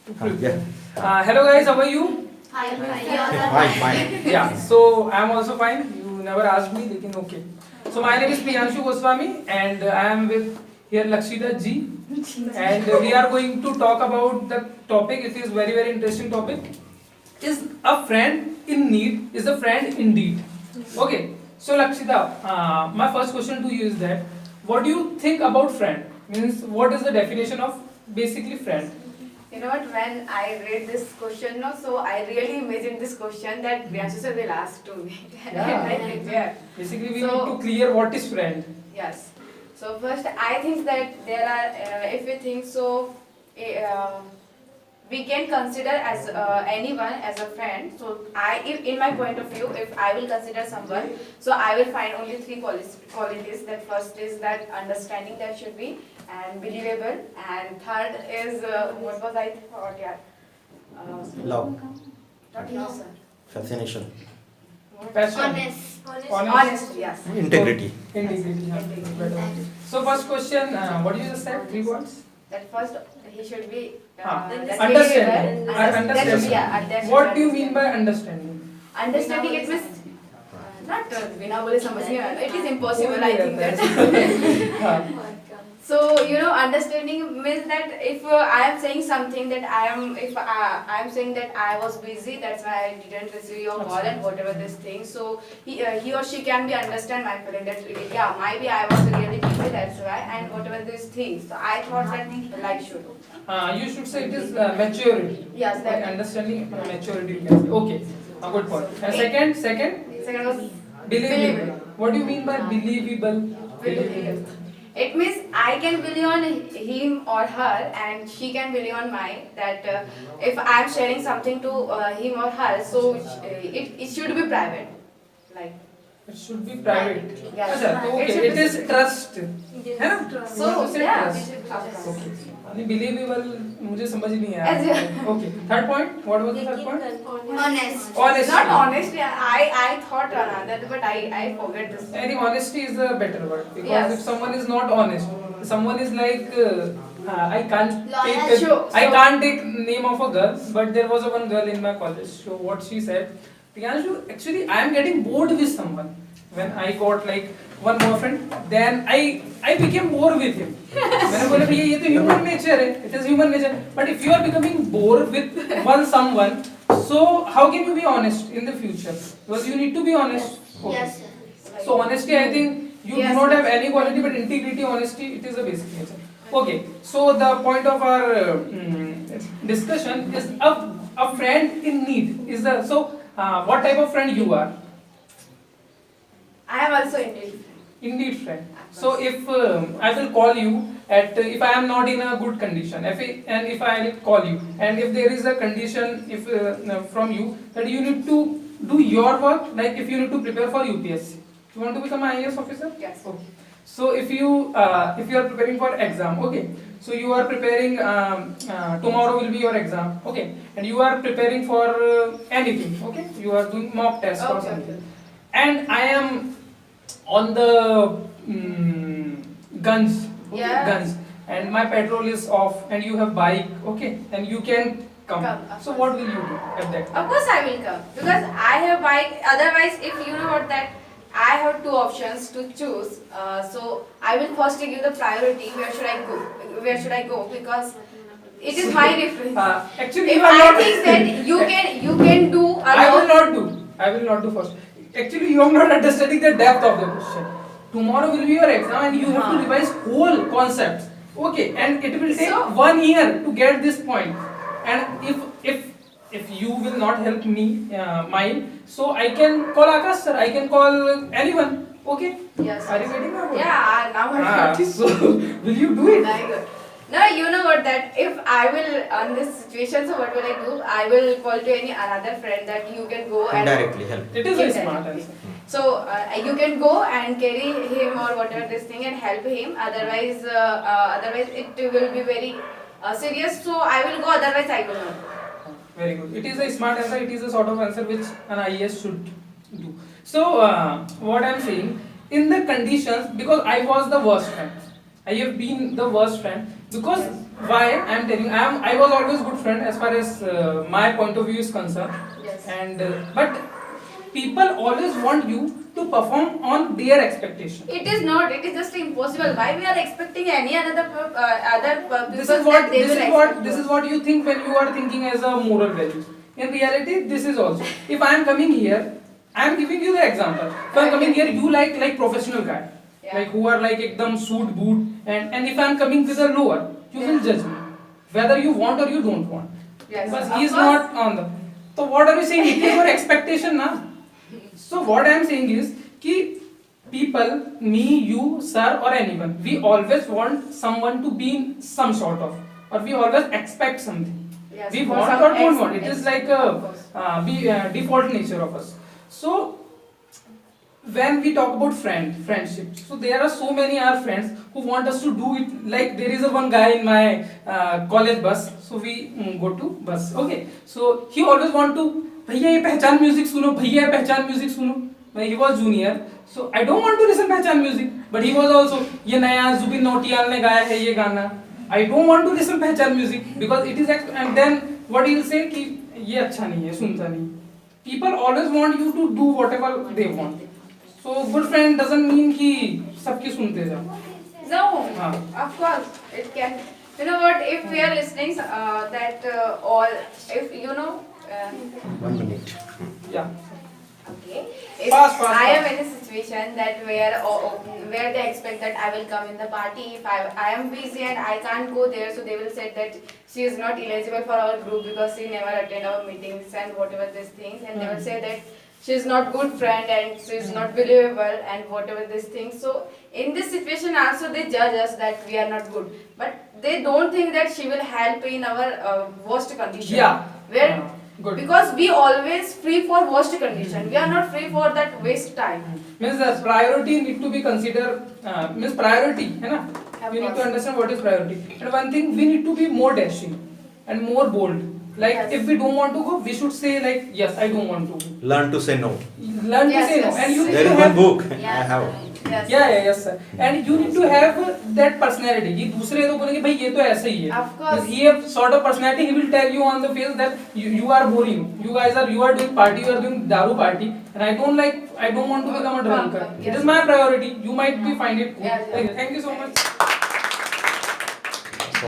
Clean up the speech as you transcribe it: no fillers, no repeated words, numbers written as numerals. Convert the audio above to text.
Yeah. Hello guys, how are you? Fine. Yeah, so I am also fine. You never asked me, lekin okay. So my name is Priyanshu Goswami and I am with here Lakshita Ji and we are going to talk about the topic. It is very interesting topic. Is a friend in need is a friend indeed? Okay. So Lakshita, my first question to you is that what do you think about friend? Means what is the definition of basically friend? You know what, when I read this question, no, so I really imagined this question that Priyanshu sir will ask to me. Yeah. Basically, we So- need to clear what is friend. Yes. So first, I think that there are, if you think so, we can consider as anyone as a friend. So in my point of view, if I will consider someone, so I will find only three qualities. That first is that understanding that should be, and believable, and third is what was I thought? Yeah. Love, No, sir. fascination, Passion. Honest, yes. integrity. Integrity. Yeah. Better. So first question, what did you just say? 3 words. That first he should be that Understanding. believable. That should be, yeah, that should What be do you mean by understanding. understanding? Understanding it means not बिना बोले समझ नहीं आना. It is impossible. I think that. हाँ. So understanding means that if I am saying something that if I am saying that I was busy, that's why I didn't receive your call and whatever this thing. So he or she can be understand my feeling that yeah, maybe I was really busy, that's why, and whatever these things. So I thought that like should. You should say it is maturity. Yes, Like that. understanding maturity. You can say. Okay. A good point. And second. Second was Believable. What do you mean by believable? believable. It means I can believe on him or her, and she can believe on mine. That if I am sharing something to him or her, so it should be private, like. It should be private. Yes. अच्छा, तो okay. It is trust. है ना? You So want to say yeah, trust. we should trust. Okay. नहीं believable मुझे समझ ही नहीं आया. As- Okay. Third point. What was the third point? Honest. Honesty. Not honest. Yeah, I thought another, but I forget this. I think honesty is a better word because Yes. if someone is not honest, someone is like I can't Loyal. take Sure. I can't take name of a girl, but there was a one girl in my college. So what she said, Priyanshu, actually I am getting bored with someone. When I got like one boyfriend, then I became bored with him. मैंने बोला भैया ये तो human nature है, it is human nature. But if you are becoming bored with someone, so how can you be honest in the future? Because you need to be honest. Okay. Yes, sir. So honesty, I think you Yes. do not have any quality, but integrity, honesty, it is a basic nature. Okay. So the point of our discussion is a friend in need. Is the what type of friend you are? I am also indeed. Indeed friend. So if I will call you at if I am not in a good condition, if I will call you, and if there is a condition from you that you need to do your work, like if you need to prepare for UPSC, you want to become an IAS officer. Yes. Okay. So if you are preparing for exam, okay. So you are preparing tomorrow will be your exam, okay, and you are preparing for anything, okay. You are doing mock test or Okay, something, okay. and I am on the guns, okay, Yeah. guns, and my petrol is off, and you have bike, okay, and you can come. Come, of So course. what will you do at that time? Of course I will come because I have bike. Otherwise, if you know what that I have two options to choose. So I will first give the priority. Where should I go? Where should I go? Because it is my difference. Actually, If you are I not. think that you can do I will alone. not do. I will not do first. Actually, you are not understanding the depth of the question. Tomorrow will be your exam, and you have to revise whole concepts. Okay, and it will take So- 1 year to get this point. And if you will not help me, mine, so I can call Akash sir. I can call anyone. Okay. Yes. Are you getting my point? Yeah. Now I got it. So will you do it? Very good. No, you know what that if I will on this situation, so what will I do? I will call to another friend that you can go and Indirectly help. It is a Yes, smart exactly. answer. So you can go and carry him or whatever this thing and help him. Otherwise, it will be very serious. So I will go. Otherwise, I will not. Very good. It is a smart answer. It is a sort of answer which an IAS should do. So what I am saying, in the conditions, because I was the worst friend, I have been the worst friend because why I am telling, I was always good friend as far as my point of view is concerned. Yes. And but people always want you to perform on their expectation. It is not. It is just impossible. Why we are expecting any other people This is what that they will expect this us? is what you think when you are thinking as a moral values. In reality, this is also. If I am coming here, I am giving you the example. If I am coming here, you like professional guy, Yeah. like who are like ekdam suit boot, and if I am coming with a lower, you will judge me whether you want or you don't want. Yes, But of he is course. not on the. So what are you saying? It is your expectation, na? So what I am saying is कि people, me, you, sir, or anyone, we always want someone to be in some sort of, or we always expect something. Yes, We for want some or don't ex- want. It is like of course. a default nature of us. So when we talk about friendship, so there are so many our friends who want us to do it. Like there is a one guy in my college bus. So we go to bus. Okay. So he always want to, भैया ये पहचान music सुनो, भैया ये पहचान music सुनो. When he was junior, so I don't want to listen पहचान music, but he was also, ये नया जुबिन नौटियाल ने गाया है ये गाना. I don't want to listen पहचान music because it is and then what he'll say कि ये अच्छा नहीं है, सुनता नहीं. People always want you to do whatever they want. So good friend doesn't mean कि सबकी सुनते जाओ. No, हाँ. of course it can. You know what? If we are listening that all, if you know. 1 minute. Yeah. Okay. If Fast, I am fast. in a situation that where they expect that I will come in the party, if I am busy and I can't go there, so they will say that she is not eligible for our group because she never attend our meetings and whatever these things, and they will say that she is not good friend and she is not believable and whatever these things. So in this situation also they judge us that we are not good, but they don't think that she will help in our worst condition. Yeah. Where Yeah. Good. because we always free for worst condition. We are not free for that waste time. Means the priority need to be considered. Means priority, है ना? Of You need to course. understand what is priority. And one thing, we need to be more dashing and more bold. Like Yes. if we don't want to go, we should say like yes, I don't want to go. Learn to say no. Learn Yes, to say no, yes. and you need There to is one have. book Yeah. I have. Yes. Yes, sir. And you need to have that personality. कि दूसरे तो बोलेंगे भाई ये तो ऐसा ही है. Of course. He have sort of personality. He will tell you on the face that you are boring. You are doing party. You are doing daru party. And I don't want to become a drunkard. It Yes. is my priority. You might be find it cool. Yes, yes. Thank you so much.